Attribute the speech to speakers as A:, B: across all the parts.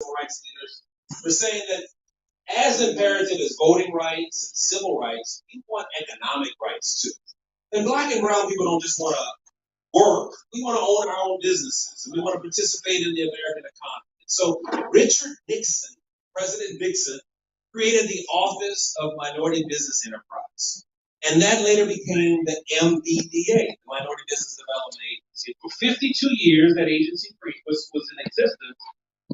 A: civil rights leaders were saying that as imperative as voting rights and civil rights, we want economic rights too. And black and brown people don't just want to work. We want to own our own businesses, and we want to participate in the American economy. So Richard Nixon, President Nixon, created the Office of Minority Business Enterprise. And that later became the MBDA, the Minority Business Development Agency. For 52 years, that agency was in existence,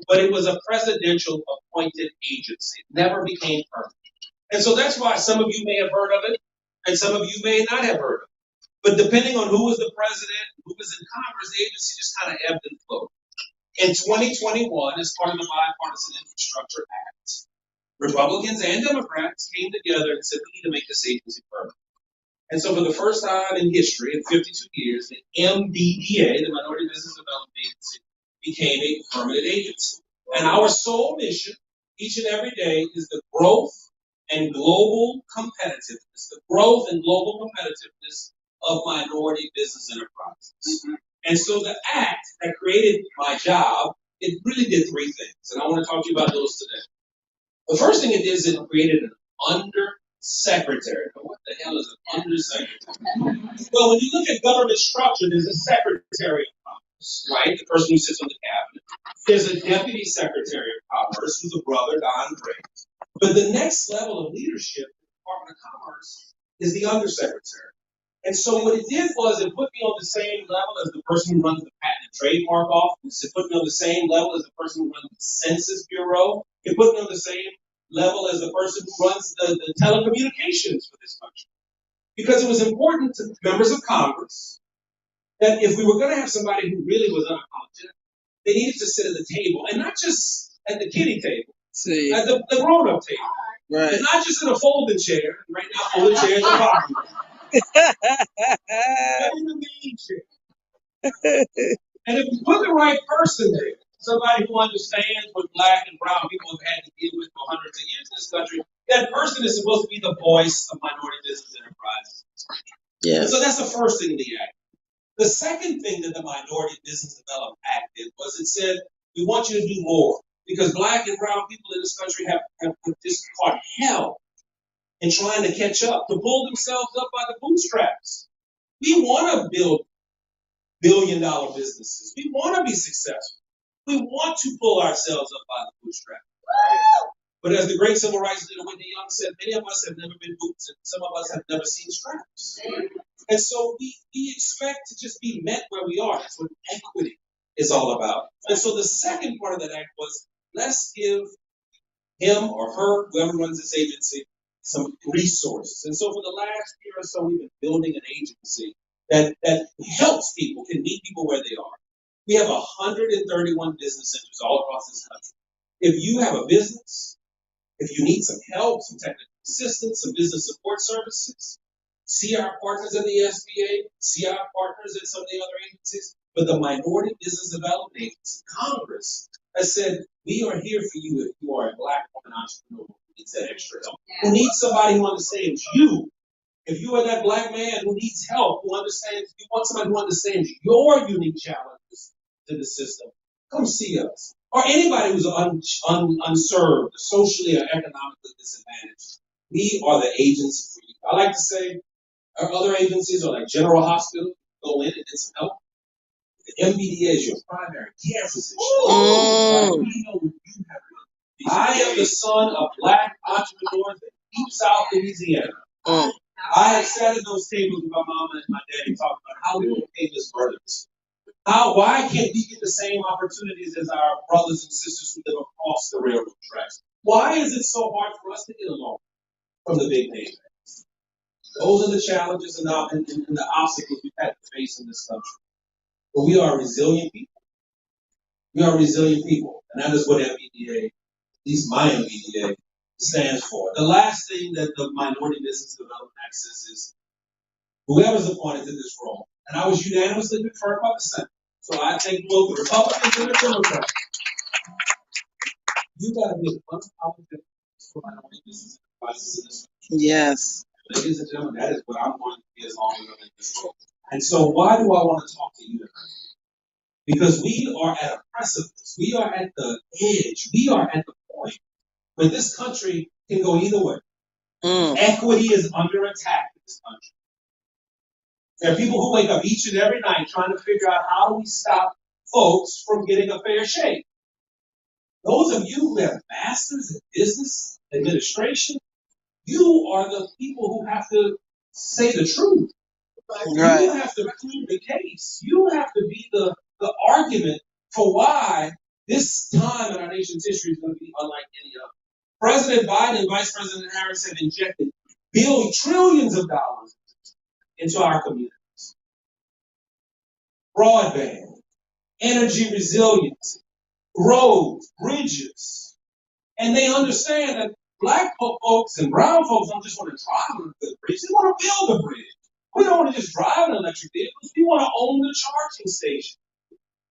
A: but it was a presidential appointed agency. It never became permanent. And so that's why some of you may have heard of it, and some of you may not have heard of it. But depending on who was the president, who was in Congress, the agency just kind of ebbed and flowed. In 2021, as part of the Bipartisan Infrastructure Act, Republicans and Democrats came together and said, we need to make this agency permanent. And so for the first time in history, in 52 years, the MBDA, the Minority Business Development Agency, became a permanent agency. And our sole mission, each and every day, is the growth and global competitiveness, of minority business enterprises. Mm-hmm. And so the act that created my job, it really did three things. And I want to talk to you about those today. The first thing it did is it created an undersecretary. Now, what the hell is an undersecretary? Well, when you look at government structure, there's a secretary of commerce, right? The person who sits on the cabinet. There's a deputy secretary of commerce, who's a brother, Don Graves. But the next level of leadership in the Department of Commerce is the undersecretary. And so what it did was it put me on the same level as the person who runs the Patent and Trademark Office. It put me on the same level as the person who runs the Census Bureau. It put me on the same level as the person who runs the telecommunications for this country. Because it was important to members of Congress that if we were going to have somebody who really was unapologetic, they needed to sit at the table, and not just at the kiddie table, at the grown-up table. Right. And not just in a folding chair. Right now, folding chairs are popular. And the main chair. And if you put the right person there, somebody who understands what black and brown people have had to deal with for hundreds of years in this country, that person is supposed to be the voice of minority business enterprises. Yeah. And so that's the first thing in the act. The second thing that the Minority Business Development Act did was it said, we want you to do more. Because black and brown people in this country have just caught hell in trying to catch up, to pull themselves up by the bootstraps. We want to build billion-dollar businesses. We want to be successful. We want to pull ourselves up by the bootstraps. But as the great civil rights leader Whitney Young said, many of us have never been boots, and some of us have never seen straps. And so we expect to just be met where we are. That's what equity is all about. And so the second part of that act was, let's give him or her, whoever runs this agency, some resources. And so for the last year or so, we've been building an agency that helps people, can meet people where they are. We have 131 business centers all across this country. If you have a business, if you need some help, some technical assistance, some business support services, see our partners in the SBA, see our partners in some of the other agencies. But the Minority Business Development Agency, Congress, has said, we are here for you if you are a black woman entrepreneur who needs that extra help, who needs somebody who understands you. If you are that black man who needs help, who understands, you want somebody who understands your unique challenges to the system, come see us. Or anybody who's unserved, socially or economically disadvantaged. We are the agency for you. I like to say, our other agencies are like General Hospital, go in and get some help. The MBDA is your primary care physician. We know what you have done. I am the son of black entrepreneurs in deep South Louisiana. I have sat at those tables with my mama and my daddy talking about how we will pay this burdens. Why can't we get the same opportunities as our brothers and sisters who live across the railroad tracks? Why is it so hard for us to get along from the big names? Those are the challenges and the obstacles we've had to face in this country. But we are resilient people. We are resilient people. And that is what MBDA, at least my MBDA, stands for. The last thing that the Minority Business Development Act says is, whoever's appointed to this role, and I was unanimously confirmed by the Senate, so I take both the Republicans and the Democrats. You got to be unapologetic for minority business enterprises in this country. Yes. Ladies and gentlemen, that is what I'm going to be as long as I'm in this role. And so why do I want to talk to you tonight? because we are at a precipice. We are at the edge. We are at the point where this country can go either way. Equity is under attack in this country. There are people who wake up each and every night trying to figure out how do we stop folks from getting a fair shake. Those of you who have masters in business administration, you are the people who have to say the truth. Right. You have to prove the case. You have to be the argument for why this time in our nation's history is going to be unlike any other. President Biden and Vice President Harris have injected trillions of dollars into our communities. Broadband, energy resilience, roads, bridges. And they understand that black folks and brown folks don't just want to drive on a good bridge, they want to build a bridge. We don't want to just drive an electric vehicle, we want to own the charging station.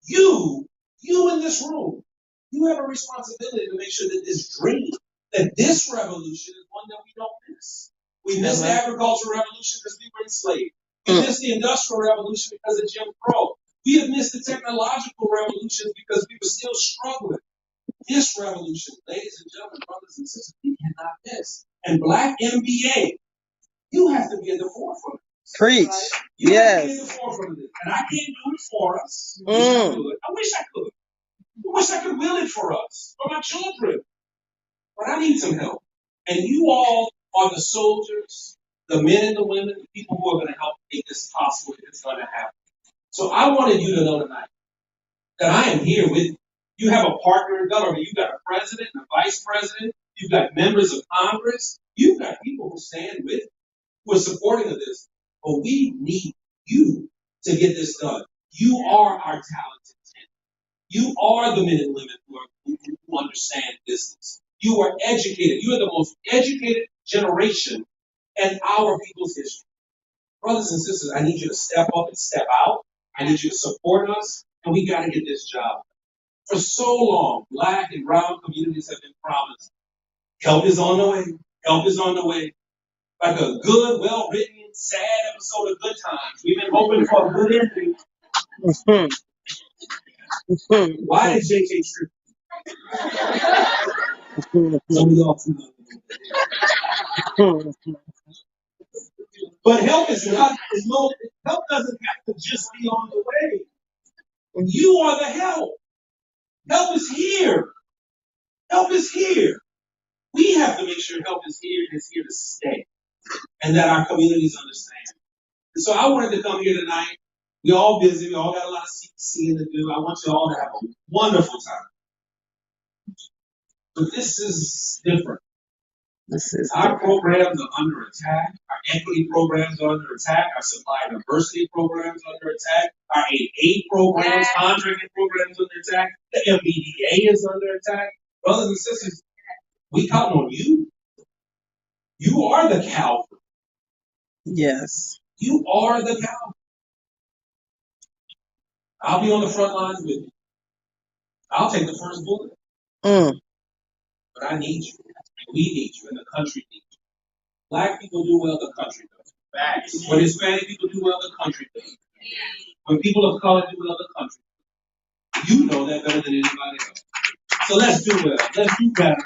A: You in this room, you have a responsibility to make sure that this dream, that this revolution is one that we don't miss. We missed the agricultural revolution because we were enslaved. We missed the industrial revolution because of Jim Crow. We have missed the technological revolution because we were still struggling. This revolution, ladies and gentlemen, brothers and sisters, we cannot miss. And Black MBA, you have to be at the forefront. Preach. Right? You have to be at the forefront of this. And I can't do it for us. I wish I could. I wish I could will it for us, for my children. But I need some help. And you all are the soldiers, the men and the women, the people who are going to help make this possible if it's going to happen. So I wanted you to know tonight that I am here with you. You have a partner in government. You've got a president and a vice president. You've got members of Congress. You've got people who stand with you, who are supporting of this. But we need you to get this done. You are our talented team. You are the men and women who understand business. You are educated. You are the most educated generation in our people's history. Brothers and sisters, I need you to step up and step out. I need you to support us, and we got to get this job. For so long, Black and brown communities have been promised help is on the way. Help is on the way. Like a good, well-written, sad episode of Good Times. We've been hoping for a good ending. Why did JJ trip? Some of y'all too. But help is not. Help doesn't have to just be on the way. You are the help. Help is here. Help is here. We have to make sure help is here and it's here to stay. And that our communities understand. And so I wanted to come here tonight. We're all busy. We all got a lot of CPCing to do. I want you all to have a wonderful time. But this is different. Our programs are under attack. Our equity programs are under attack. Our supply diversity programs are under attack. Our 8A programs, contracting programs are under attack. The MBDA is under attack. Brothers and sisters, we count on you. You are the Calvary. Yes. You are the Calvary. I'll be on the front lines with you. I'll take the first bullet. But I need you. We need you, and the country needs you. Black people do well, the country does. Facts. When Hispanic people do well, the country does. When people of color do well, the country does. You know that better than anybody else. So let's do well. Let's do better.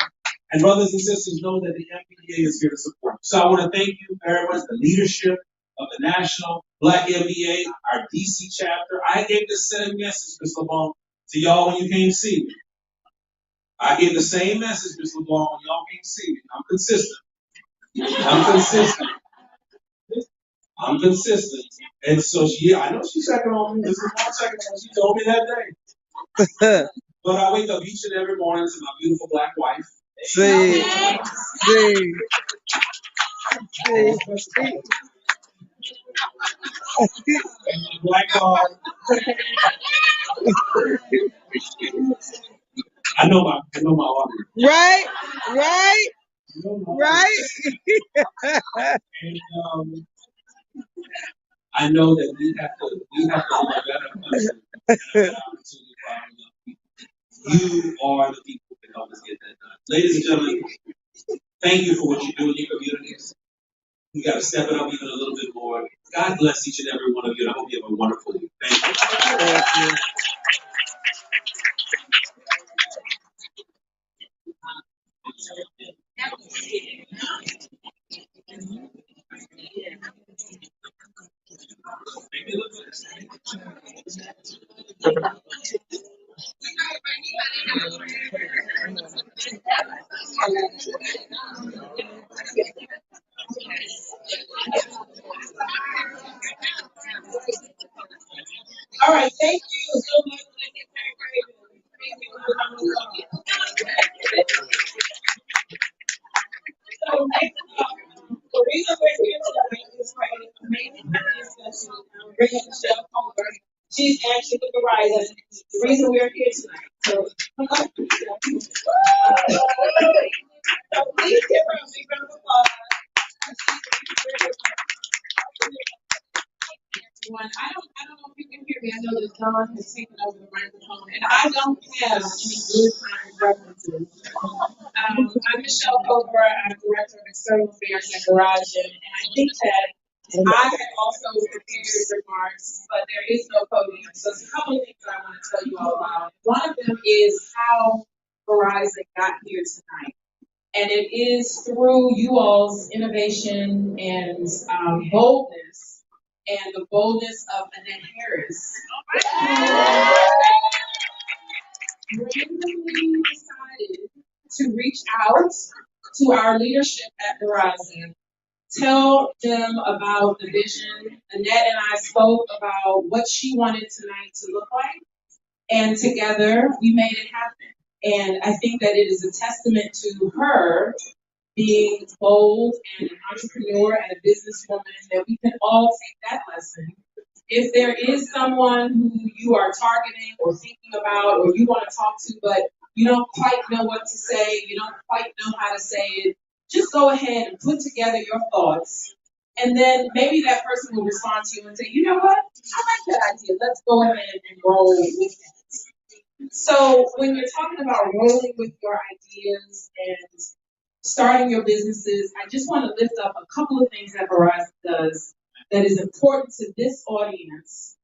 A: And brothers and sisters, know that the MBA is here to support you. So I want to thank you very much, the leadership of the National Black MBA, our DC chapter. I gave the same message, Ms. LeBlanc, to y'all when you came see me. I gave the same message, Ms. LeBlanc, when y'all came see me. I'm consistent. I'm consistent. And so I know she's checking on me. This is my checking on me. She told me that day. But I wake up each and every morning to my beautiful black wife. See. Black dog. I know my audience. Right. And I know that we have to do a better country and a better opportunity for our young people. You are the people who can help us get that done. Ladies and gentlemen, thank you for what you do in your communities. We got to step it up even a little bit more. God bless each and every one of you, and I hope you have a wonderful week. Thank you.
B: Thank you.
A: All right, thank you so much. So the reason we're here tonight is for an amazing discussion. Bringing Michelle Palmer. She's actually with Verizon. The reason we're here tonight. So come on. So please give her a big round of applause. Everyone, I don't know if you can hear me. I know that John has taken over the microphone, and I don't have any good time references. I'm Michelle Cover. I'm Director of External Affairs at Verizon, and I think that I had also prepared remarks, but there is no podium. So there's a couple of things that I want to tell you all about. One of them is how Verizon got here tonight. And it is through you all's innovation and boldness, and the boldness of Annette Harris. Randomly decided to reach out to our leadership at Verizon, tell them about the vision. Annette and I spoke about what she wanted tonight to look like, and together we made it happen. And I think that it is a testament to her being bold and an entrepreneur and a businesswoman that we can all take that lesson. If there is someone who you are targeting or thinking about or you want to talk to, but you don't quite know what to say, you don't quite know how to say it, just go ahead and put together your thoughts. And then maybe that person will respond to you and say, you know what? I like that idea. Let's go ahead and roll with it. So when you're talking about rolling with your ideas and starting your businesses, I just want to lift up a couple of things that Verizon does that is important to this audience.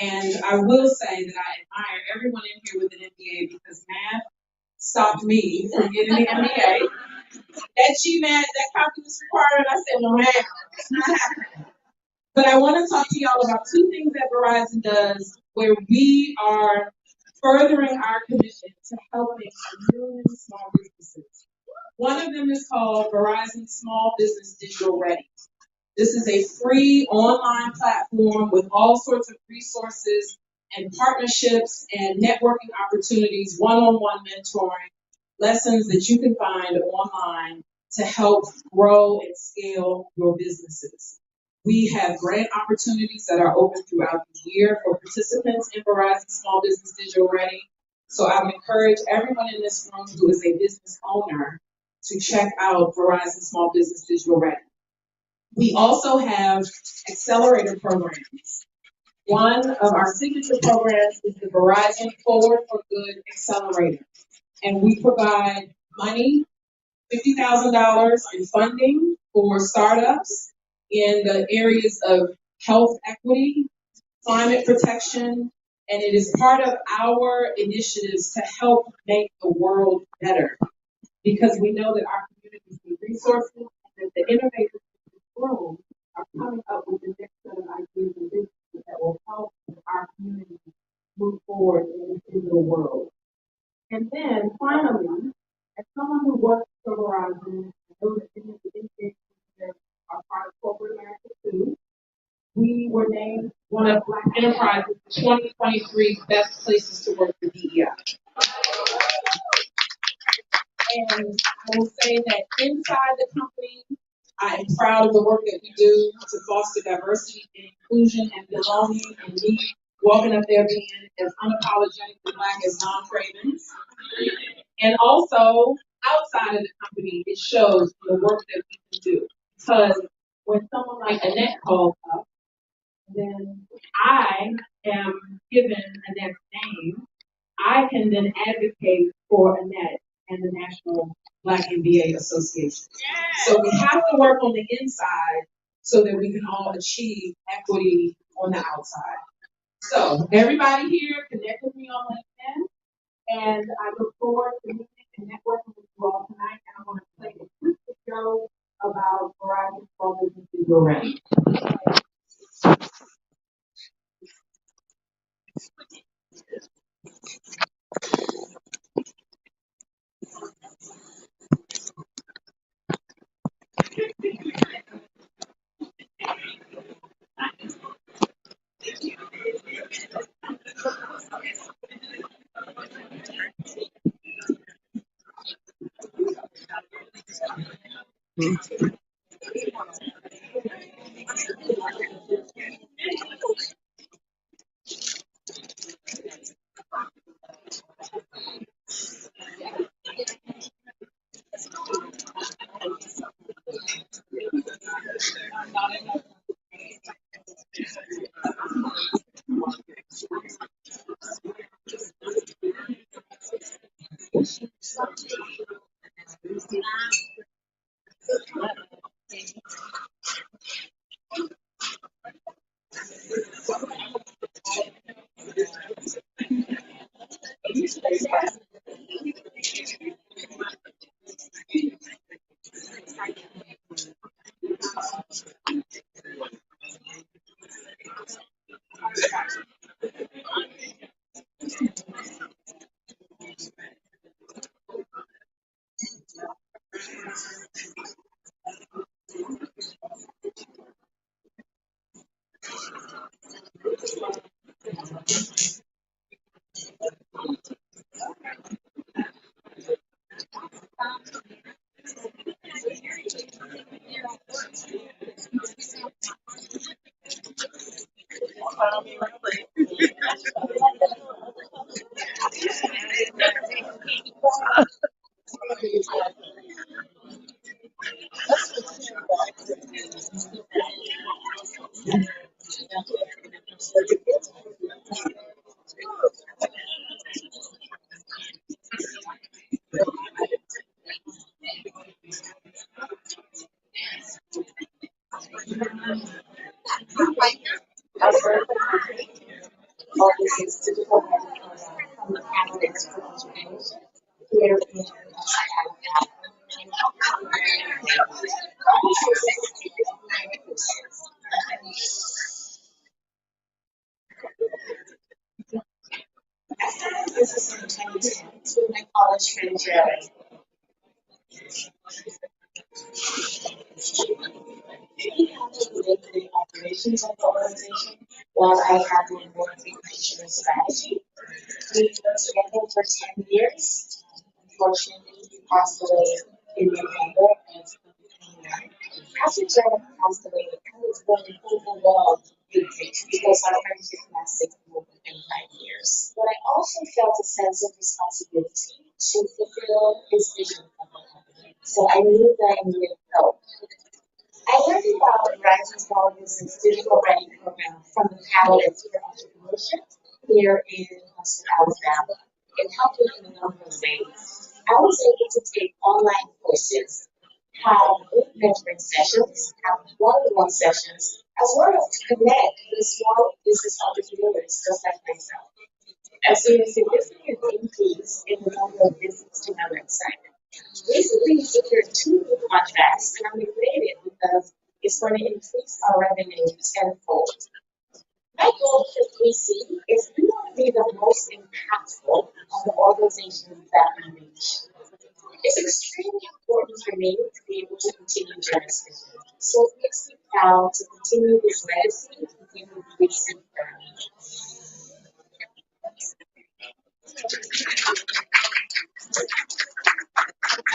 A: And I will say that I admire everyone in here with an MBA because math stopped me from getting an MBA. That GMAT, that calculus required, I said, no, math, it's not happening. But I want to talk to y'all about two things that Verizon does where we are furthering our commitment to helping a million small businesses. One of them is called Verizon Small Business Digital Ready. This is a free online platform with all sorts of resources and partnerships and networking opportunities, one-on-one mentoring, lessons that you can find online to help grow and scale your businesses. We have grant opportunities that are open throughout the year for participants in Verizon Small Business Digital Ready. So I would encourage everyone in this room who is a business owner to check out Verizon Small Business Digital Ready. We also have accelerator programs. One of our signature programs is the Verizon Forward for Good Accelerator. And we provide money, $50,000 in funding for startups in the areas of health equity, climate protection, and it is part of our initiatives to help make the world better. Because we know that our communities need resources and that the innovators in this room are coming up with the next set of ideas and businesses that will help our communities move forward in this digital world. And then finally, as someone who works for Verizon, I know that many of the individuals are part of corporate America too. We were named one of Black Enterprise's 2023 best places to work for DEI. And I will say that inside the company, I am proud of the work that we do to foster diversity and inclusion and belonging, and me walking up there being as unapologetically Black as Don Cravens. And also, outside of the company, it shows the work that we can do. Because when someone like Annette calls up, then I am given Annette's name. I can then advocate for Annette and the National Black MBA Association. So we have to work on the inside so that we can all achieve equity on the outside. So everybody here, connect with me on LinkedIn, and I look forward to meeting and networking with you all tonight. And I want to play a quick video about Verizon Small Businesses already.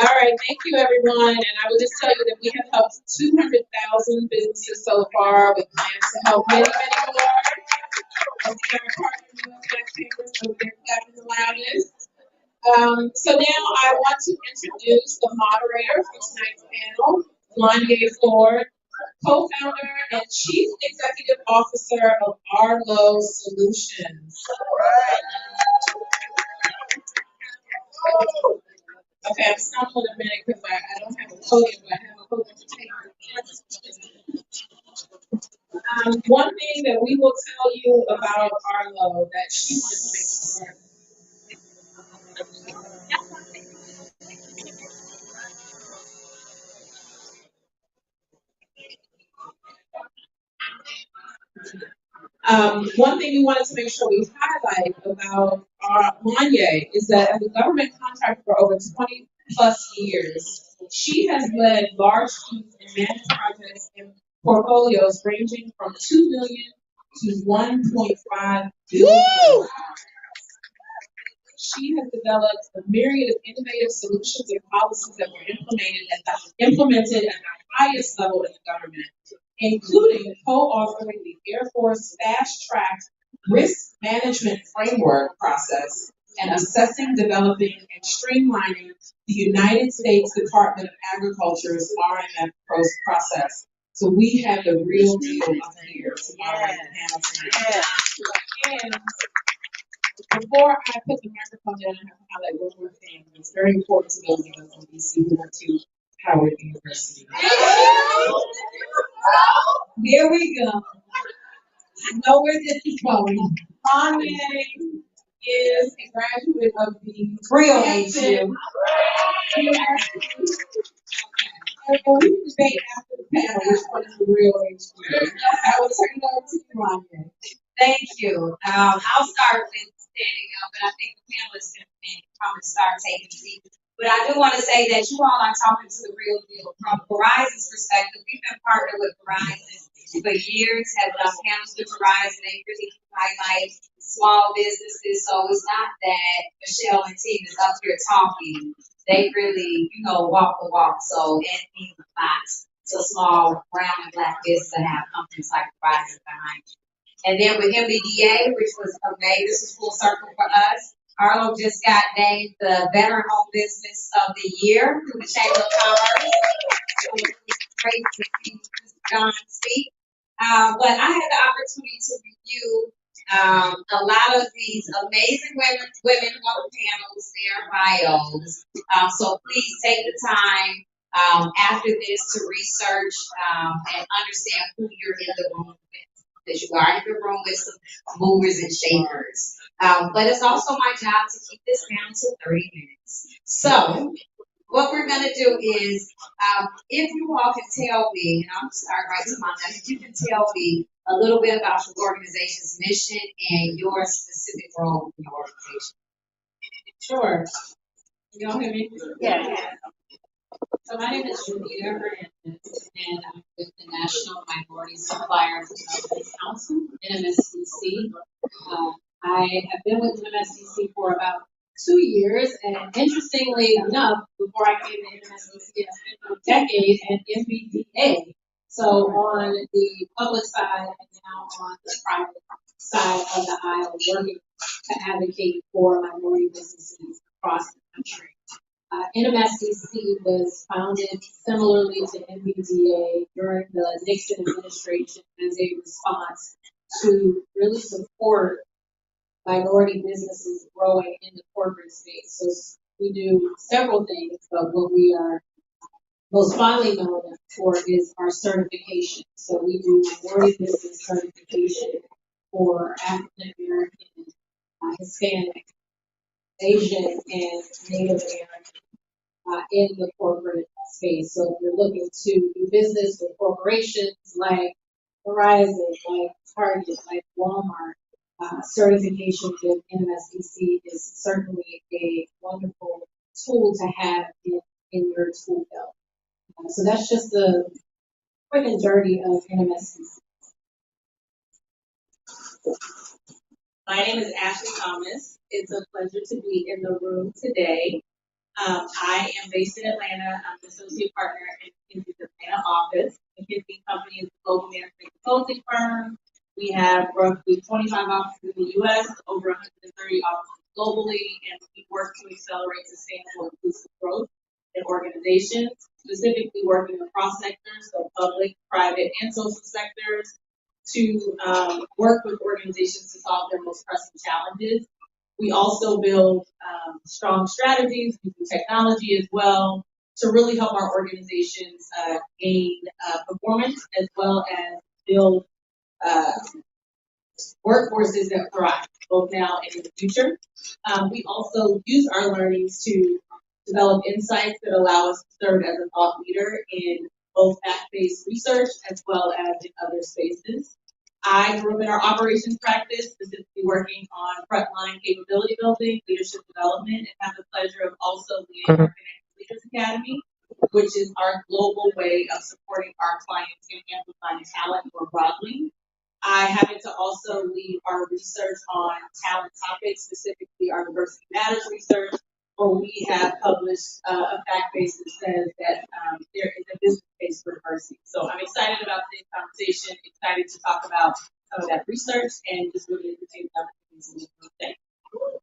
A: All right, thank you, everyone. And I will just tell you that we have helped 200,000 businesses so far with plans to help many, many more. And we are partnering with taxpayers, so we're clapping the loudest. So now I want to introduce the moderator for tonight's panel, Lanye Ford, co-founder and chief executive officer of Arlo Solutions. Okay, I'm stumbling a minute because I don't have a podium, but I have a podium to take. One thing that we will tell you about Arlo that she wanted to make sure. One thing we wanted to make sure we highlight about Wanye is that as a government contractor for over 20 plus years, she has led large teams and managed projects and portfolios ranging from 2 million to 1.5 billion. She has developed a myriad of innovative solutions and policies that were implemented at the highest level in the government, including co-authoring the Air Force fast-track risk management framework process and assessing, developing, and streamlining the United States Department of Agriculture's RMF process. So we have the real deal up here tomorrow in the panel tonight. And before I put the microphone down, I have to highlight one more thing. It's very important to those of us in DC who went to Howard University. Here we go. I know where this is going. Kanye is a graduate of the real HU. And we can debate after the panel which one is the real HU. I will turn it over to you, Kanye.
B: Thank you. I'll start with standing up, but I think the panelists can probably start taking a seat. But I do want to say that you all are talking to the real deal. From Verizon's perspective, we've been partnered with Verizon for years, have done panels with Verizon. They really highlight small businesses. So it's not that Michelle and team is up here talking. They really, walk the walk. So it means a lot to small brown and black businesses that have companies like Verizon behind you. And then with MBDA, which was amazing, this was full circle for us. Arlo just got named the Veteran Home Business of the Year through the Chamber of Commerce. So it was great to see Mr. John speak. But I had the opportunity to review a lot of these amazing women on the panels, their bios. So please take the time after this to research and understand who you're in the room with. Because you are in the room with some movers and shakers. But it's also my job to keep this down to 30 minutes. So what we're going to do is, if you all can tell me, and I'm going to start right to my left, if you can tell me a little bit about your organization's mission and your specific role in your organization.
A: Sure. You all hear me?
B: Yeah.
C: So my name is Juanita Hernandez, and I'm with the National Minority Suppliers Development Council, NMSDC. I have been with NMSDC for about 2 years, and interestingly enough, before I came to NMSDC, I spent a decade at MBDA. So on the public side and now on the private side of the aisle, working to advocate for minority businesses across the country. NMSDC was founded similarly to MBDA during the Nixon administration as a response to really support minority businesses growing in the corporate space. So we do several things, but what we are most fondly known for is our certification. So we do minority business certification for African American, Hispanic, Asian, and Native American in the corporate space. So if you're looking to do business with corporations like Verizon, like Target, like Walmart, certification with NMSDC is certainly a wonderful tool to have in your tool belt. So that's just the quick and dirty of NMSDC.
D: My name is Ashley Thomas. It's a pleasure to be in the room today. I am based in Atlanta. I'm an associate partner in McKinsey's Atlanta office. McKinsey Company is a global management consulting firm. We have roughly 25 offices in the U.S., over 130 offices globally, and we work to accelerate sustainable inclusive growth in organizations, specifically working across sectors, so public, private, and social sectors, to work with organizations to solve their most pressing challenges. We also build strong strategies using technology as well to really help our organizations gain performance as well as build uh, workforces that thrive, both now and in the future. We also use our learnings to develop insights that allow us to serve as a thought leader in both fact-based research as well as in other spaces. I grew up in our operations practice, specifically working on frontline capability building, leadership development, and have the pleasure of also leading our Connected Leaders Academy, which is our global way of supporting our clients in amplifying talent more broadly. I happen to also lead our research on talent topics, specifically our diversity matters research, where we have published a fact base that says that there is a business case for diversity. So I'm excited about today's conversation, excited to talk about some of that research, and just really entertain the opportunities in this room. Thank you.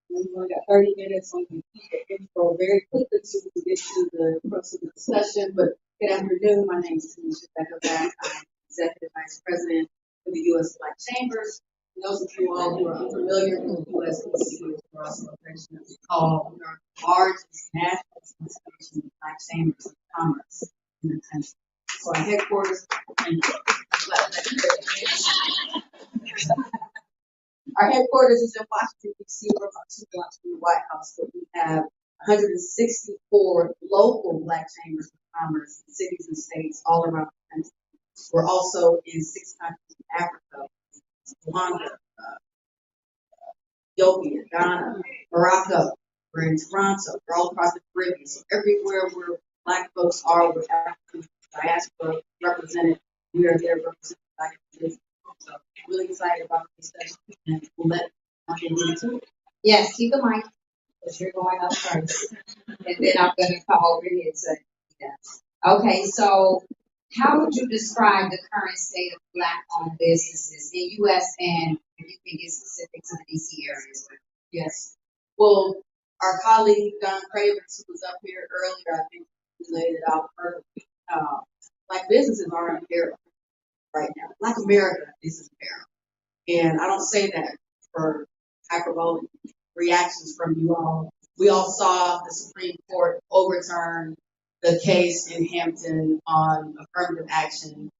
E: We've only got 30 minutes, so we can keep the intro very quickly so we can get to the crux of the discussion. But good afternoon. My name is Tanisha Becker-Bass. I'm Executive Vice President for the U.S. Black Chambers. For those of you all who are unfamiliar with USBC, is for our celebration of the call. We are the largest national association of Black Chambers of Commerce in the country. So our headquarters, our headquarters is in Washington, D.C. We're about 2 blocks from the White House, but we have 164 local Black Chambers of Commerce in cities and states all around the country. We're also in 6 countries in Africa, Rwanda, Ethiopia, Ghana, Morocco. We're in Toronto. We're all across the Caribbean. So everywhere where Black folks are, with African diaspora represented, we are there representing Black business. So really excited about this session, and we'll let get into it.
B: Yes, keep the mic, because you're going up first. And then I'm gonna come over here and say, yes. Okay, so how would you describe the current state of Black-owned businesses in U.S. and if you can get specific to the DC area as well?
E: Yes. Well, our colleague Don Cravens, who was up here earlier, I think he laid it out perfectly. Black businesses are in peril right now. Black America is in peril. And I don't say that for hyperbolic reactions from you all. We all saw the Supreme Court overturn the case in Hampton on affirmative action.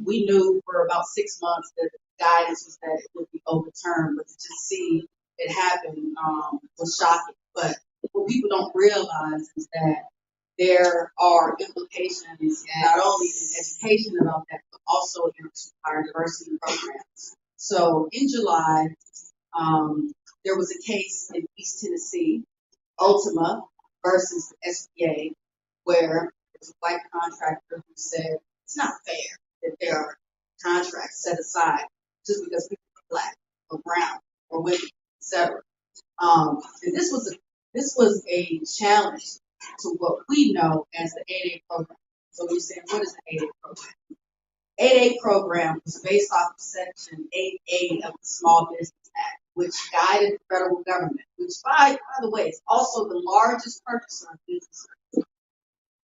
E: We knew for about 6 months that the guidance was that it would be overturned, but to just see it happen was shocking. But what people don't realize is that there are implications not only in education about that, but also in our diversity programs. So in July, there was a case in East Tennessee, Ultima versus the SBA, where there's a white contractor who said it's not fair that there are contracts set aside just because people are Black or brown or women, etc. And this was a challenge to what we know as the 8A program. So we're saying, what is the 8A program? 8A program was based off of Section 8A of the Small Business Act, which guided the federal government, which by the way, is also the largest purchaser of business services.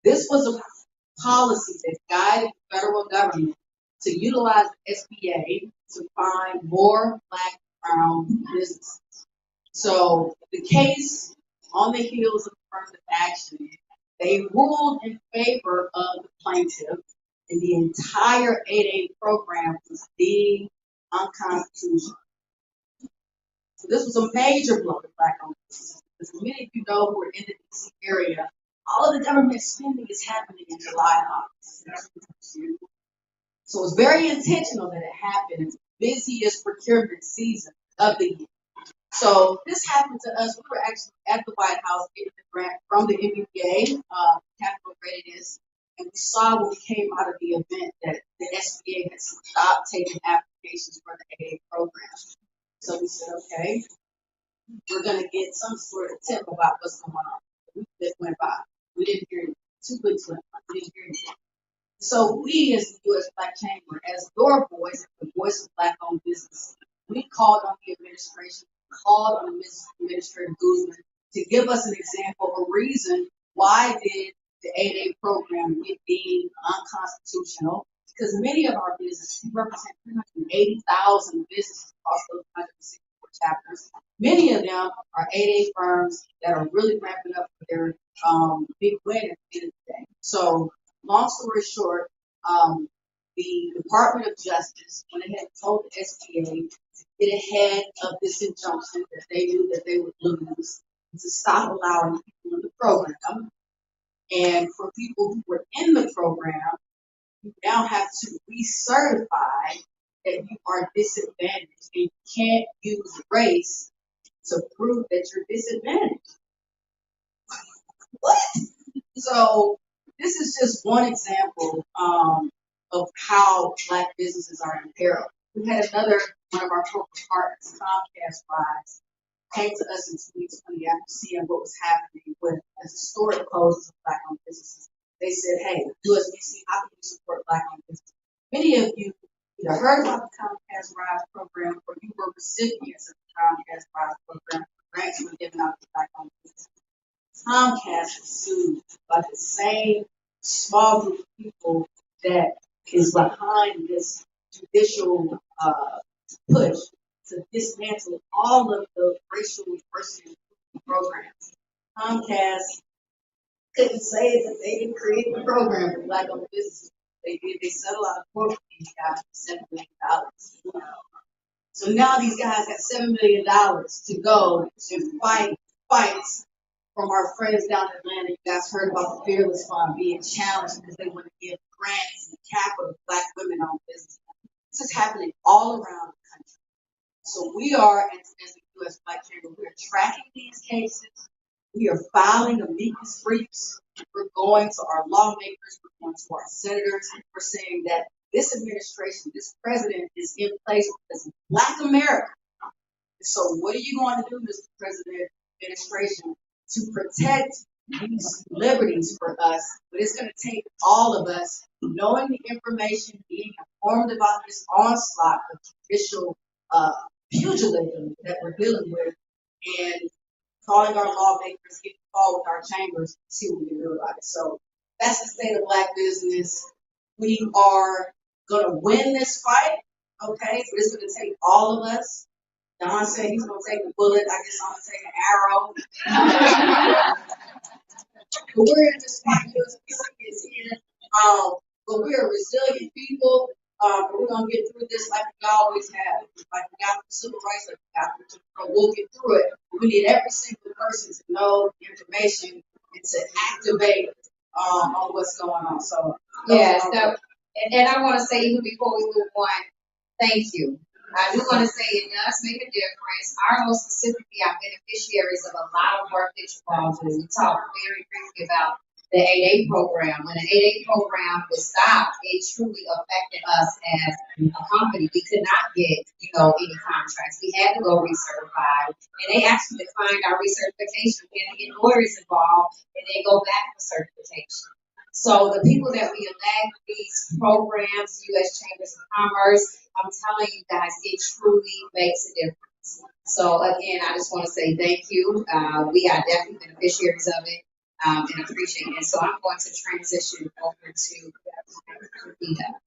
E: This was a policy that guided the federal government to utilize the SBA to find more Black brown businesses. So the case, on the heels of affirmative action, they ruled in favor of the plaintiff, and the entire 8A program was deemed unconstitutional. So this was a major blow to Black-owned businesses. As many of you know who are in the DC area, all of the government spending is happening in July and August. So it's very intentional that it happened. It's the busiest procurement season of the year. So this happened to us. We were actually at the White House getting the grant from the MBA, Capital Readiness, and we saw when we came out of the event that the SBA had stopped taking applications for the 8A program. So we said, okay, we're going to get some sort of tip about what's going on. We just went by. We didn't hear anything. 2 weeks went by. We didn't hear anything. So we, as the U.S. Black Chamber, as your voice, the voice of Black-owned business, we called on the administration, called on Administrator Guzman to give us an example, a reason why did the 8A program get deemed unconstitutional, because many of our businesses, we represent 380,000 businesses across those 164 chapters. Many of them are 8A firms that are really ramping up for their big win at the end of the day. So long story short, the Department of Justice went ahead and told the SBA to get ahead of this injunction that they knew that they would lose, to stop allowing people in the program. And for people who were in the program, you now have to recertify that you are disadvantaged, and you can't use race to prove that you're disadvantaged. What? So this is just one example of how Black businesses are in peril. We had another one of our corporate partners, Comcast Rise, came to us in 2020 after seeing what was happening with the historic closures of Black-owned businesses. They said, "Hey, USBC, how can you support Black-owned businesses?" Many of you either heard about the Comcast Rise program or you were recipients of the Comcast Rise program. Grants were given out to Black-owned businesses. Comcast was sued by the same small group of people that is behind this judicial push to dismantle all of the racial diversity programs. Comcast couldn't say that they didn't create the program for Black-owned businesses. They did. They settled out of court with these guys for $7 million. So now these guys got $7 million to go to fight fights from our friends down in Atlanta. You guys heard about the Fearless Fund being challenged because they want to give grants and capital to Black women-owned businesses. This is happening all around the country. So we are, as the U.S. Black Chamber, we are tracking these cases. We are filing amicus briefs. We're going to our lawmakers. We're going to our senators. We're saying that this administration, this president is in place because of Black America. So what are you going to do, Mr. President, administration, to protect these liberties for us? But it's going to take all of us knowing the information, being informed about this onslaught of judicial pugilism that we're dealing with, and calling our lawmakers, getting involved with our chambers, to see what we can do about it. So that's the state of Black business. We are going to win this fight, okay? But it's going to take all of us. Don said he's going to take a bullet. I guess I'm going to take an arrow. But we're in this fight. Is here. But we're resilient people. But we're going to get through this like we always have. Like we got the civil rights, like we got the, we'll get through it. We need every single person to know the information and to activate on what's going on. So
B: Yeah, so, and I want to say, even before we move on, thank you. I do want to say it does make a difference. Our, most specifically, our beneficiaries of a lot of work that you all do. We talked very briefly about the 8A program. When the 8A program was stopped, it truly affected us as a company. We could not get, any contracts. We had to go recertify, and they actually declined our recertification. We had to get lawyers involved, and they go back for certification. So the people that we elect, these programs, U.S. Chambers of Commerce, I'm telling you guys, it truly makes a difference. So again, I just want to say thank you. We are definitely beneficiaries of it and appreciate it. So I'm going to transition over to Rita.